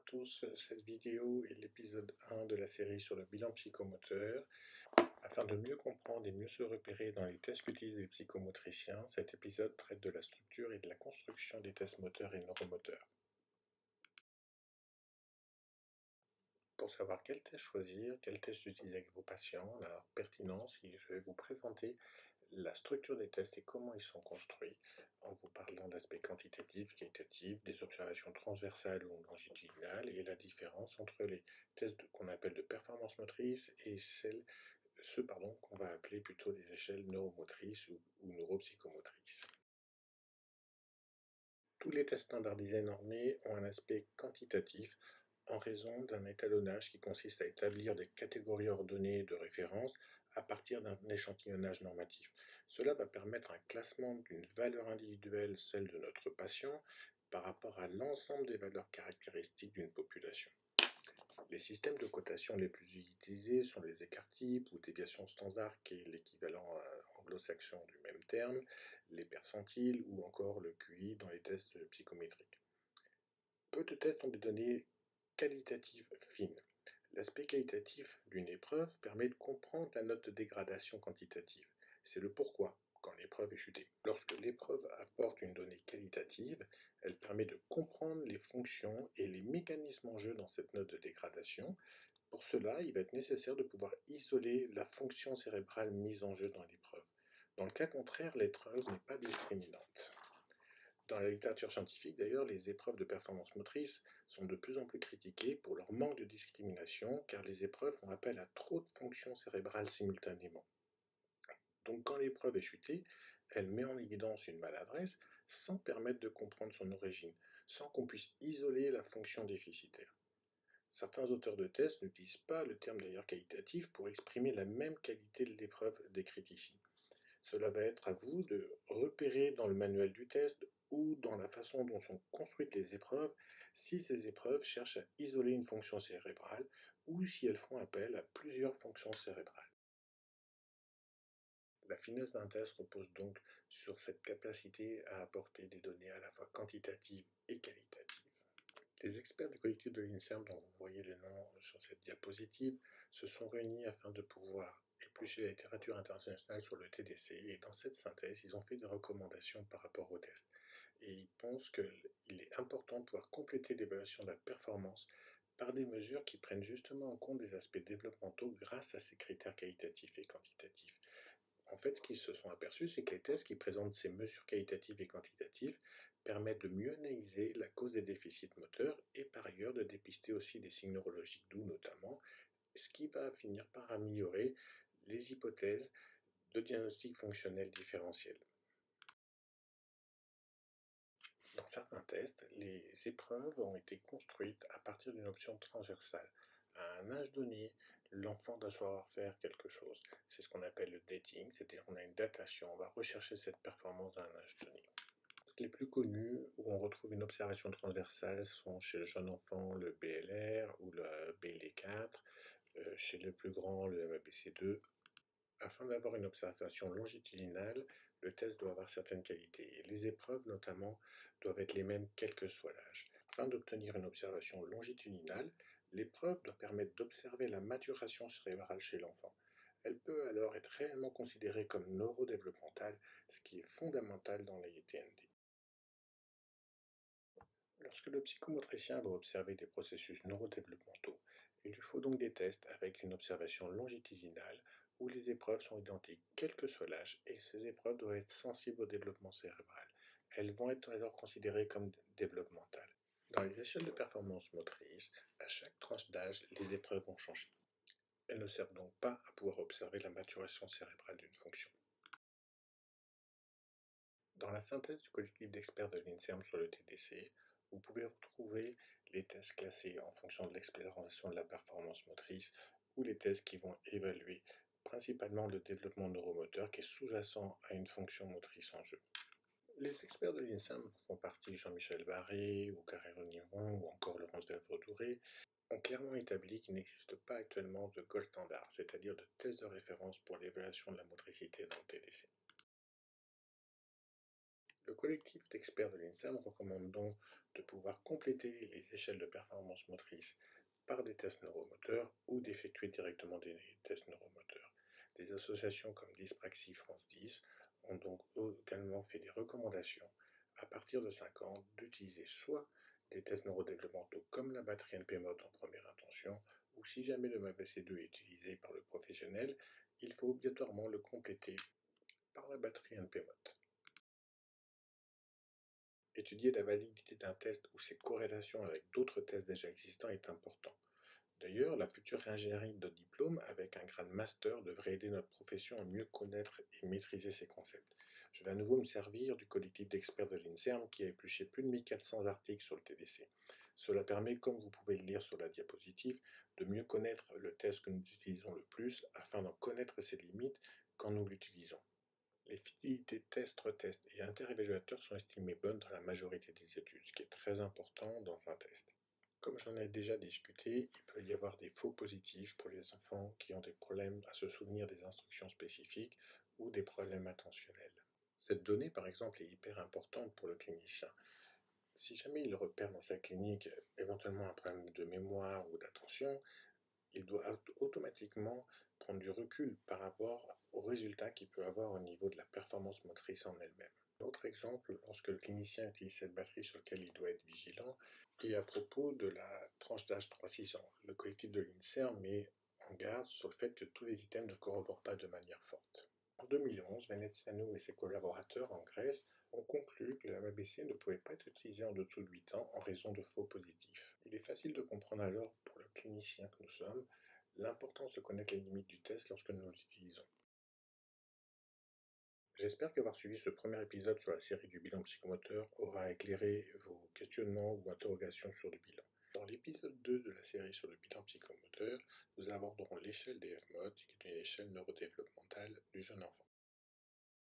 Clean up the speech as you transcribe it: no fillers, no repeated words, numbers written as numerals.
tous, cette vidéo est l'épisode 1 de la série sur le bilan psychomoteur. Afin de mieux comprendre et mieux se repérer dans les tests qu'utilisent les psychomotriciens, cet épisode traite de la structure et de la construction des tests moteurs et neuromoteurs. Pour savoir quel test choisir, quel test utiliser avec vos patients, leur pertinence, je vais vous présenter la structure des tests et comment ils sont construits, en vous parlant d'aspects quantitatifs, qualitatifs, des observations transversales ou longitudinales, et la différence entre les tests qu'on appelle de performance motrice et ceux qu'on va appeler plutôt des échelles neuromotrices ou neuropsychomotrices. Tous les tests standardisés normés ont un aspect quantitatif en raison d'un étalonnage qui consiste à établir des catégories ordonnées de référence à partir d'un échantillonnage normatif. Cela va permettre un classement d'une valeur individuelle, celle de notre patient, par rapport à l'ensemble des valeurs caractéristiques d'une population. Les systèmes de cotation les plus utilisés sont les écarts-types ou déviations standards, qui est l'équivalent anglo-saxon du même terme, les percentiles ou encore le QI dans les tests psychométriques. Peu de tests ont des données qualitatives fines. L'aspect qualitatif d'une épreuve permet de comprendre la note de dégradation quantitative. C'est le pourquoi quand l'épreuve est chutée. Lorsque l'épreuve apporte une donnée qualitative, elle permet de comprendre les fonctions et les mécanismes en jeu dans cette note de dégradation. Pour cela, il va être nécessaire de pouvoir isoler la fonction cérébrale mise en jeu dans l'épreuve. Dans le cas contraire, l'épreuve n'est pas discriminante. Dans la littérature scientifique, d'ailleurs, les épreuves de performance motrice sont de plus en plus critiquées pour leur manque de discrimination, car les épreuves font appel à trop de fonctions cérébrales simultanément. Donc quand l'épreuve est chutée, elle met en évidence une maladresse sans permettre de comprendre son origine, sans qu'on puisse isoler la fonction déficitaire. Certains auteurs de tests n'utilisent pas le terme d'ailleurs qualitatif pour exprimer la même qualité de l'épreuve décrite ici. Cela va être à vous de repérer dans le manuel du test ou dans la façon dont sont construites les épreuves si ces épreuves cherchent à isoler une fonction cérébrale ou si elles font appel à plusieurs fonctions cérébrales. La finesse d'un test repose donc sur cette capacité à apporter des données à la fois quantitatives et qualitatives. Les experts du collectif de l'INSERM, dont vous voyez le nom sur cette diapositive, se sont réunis afin de pouvoir éplucher la littérature internationale sur le TDC, et dans cette synthèse, ils ont fait des recommandations par rapport au test. Et ils pensent qu'il est important de pouvoir compléter l'évaluation de la performance par des mesures qui prennent justement en compte des aspects développementaux grâce à ces critères qualitatifs et quantitatifs. En fait, ce qu'ils se sont aperçus, c'est que les tests qui présentent ces mesures qualitatives et quantitatives permettent de mieux analyser la cause des déficits moteurs et par ailleurs de dépister aussi des signes neurologiques doux notamment, ce qui va finir par améliorer les hypothèses de diagnostic fonctionnel différentiel. Dans certains tests, les épreuves ont été construites à partir d'une option transversale. À un âge donné, l'enfant doit savoir faire quelque chose. C'est ce qu'on appelle le dating, c'est-à-dire qu'on a une datation, on va rechercher cette performance à un âge donné. Les plus connus où on retrouve une observation transversale sont chez le jeune enfant le BLR ou le BLE4, chez le plus grand le MABC2. Afin d'avoir une observation longitudinale, le test doit avoir certaines qualités, et les épreuves notamment doivent être les mêmes quel que soit l'âge. Afin d'obtenir une observation longitudinale, l'épreuve doit permettre d'observer la maturation cérébrale chez l'enfant. Elle peut alors être réellement considérée comme neurodéveloppementale, ce qui est fondamental dans les TND. Lorsque le psychomotricien va observer des processus neurodéveloppementaux, il lui faut donc des tests avec une observation longitudinale où les épreuves sont identiques, quel que soit l'âge, et ces épreuves doivent être sensibles au développement cérébral. Elles vont être alors considérées comme développementales. Dans les échelles de performance motrice, à chaque tranche d'âge, les épreuves vont changer. Elles ne servent donc pas à pouvoir observer la maturation cérébrale d'une fonction. Dans la synthèse du collectif d'experts de l'INSERM sur le TDC, vous pouvez retrouver les tests classés en fonction de l'exploration de la performance motrice ou les tests qui vont évaluer principalement le développement neuromoteur qui est sous-jacent à une fonction motrice en jeu. Les experts de l'INSERM font partie Jean-Michel Barré ou Carrero Niron ou encore Laurence Delvaux-Douré ont clairement établi qu'il n'existe pas actuellement de gold standard, c'est-à-dire de test de référence pour l'évaluation de la motricité dans le TDC. Le collectif d'experts de l'INSERM recommande donc de pouvoir compléter les échelles de performance motrice par des tests neuromoteurs ou d'effectuer directement des tests neuromoteurs. Des associations comme Dyspraxie France 10 ont donc également fait des recommandations à partir de 5 ans d'utiliser soit des tests neurodéveloppementaux comme la batterie NP-MOD en première intention, ou si jamais le MAPC2 est utilisé par le professionnel, il faut obligatoirement le compléter par la batterie NP-MOD. Étudier la validité d'un test ou ses corrélations avec d'autres tests déjà existants est important. D'ailleurs, la future ingénierie de diplôme avec un grade master devrait aider notre profession à mieux connaître et maîtriser ces concepts. Je vais à nouveau me servir du collectif d'experts de l'INSERM qui a épluché plus de 1400 articles sur le TDC. Cela permet, comme vous pouvez le lire sur la diapositive, de mieux connaître le test que nous utilisons le plus afin d'en connaître ses limites quand nous l'utilisons. Les fidélités test-retest et interévaluateurs sont estimées bonnes dans la majorité des études, ce qui est très important dans un test. Comme j'en ai déjà discuté, il peut y avoir des faux positifs pour les enfants qui ont des problèmes à se souvenir des instructions spécifiques ou des problèmes attentionnels. Cette donnée, par exemple, est hyper importante pour le clinicien. Si jamais il repère dans sa clinique éventuellement un problème de mémoire ou d'attention, il doit automatiquement prendre du recul par rapport aux résultats qu'il peut avoir au niveau de la performance motrice en elle-même. Autre exemple, lorsque le clinicien utilise cette batterie sur laquelle il doit être vigilant, et à propos de la tranche d'âge 3-6 ans, le collectif de l'INSERM met en garde sur le fait que tous les items ne corroborent pas de manière forte. En 2011, Veneziano et ses collaborateurs en Grèce ont conclu que le MABC ne pouvait pas être utilisé en dessous de 8 ans en raison de faux positifs. Il est facile de comprendre alors, pour le clinicien que nous sommes, l'importance de connaître les limites du test lorsque nous l'utilisons. J'espère qu'avoir suivi ce premier épisode sur la série du bilan psychomoteur aura éclairé vos questionnements ou interrogations sur le bilan. Dans l'épisode 2 de la série sur le bilan psychomoteur, nous aborderons l'échelle des FMOD, qui est une échelle neurodéveloppementale du jeune enfant.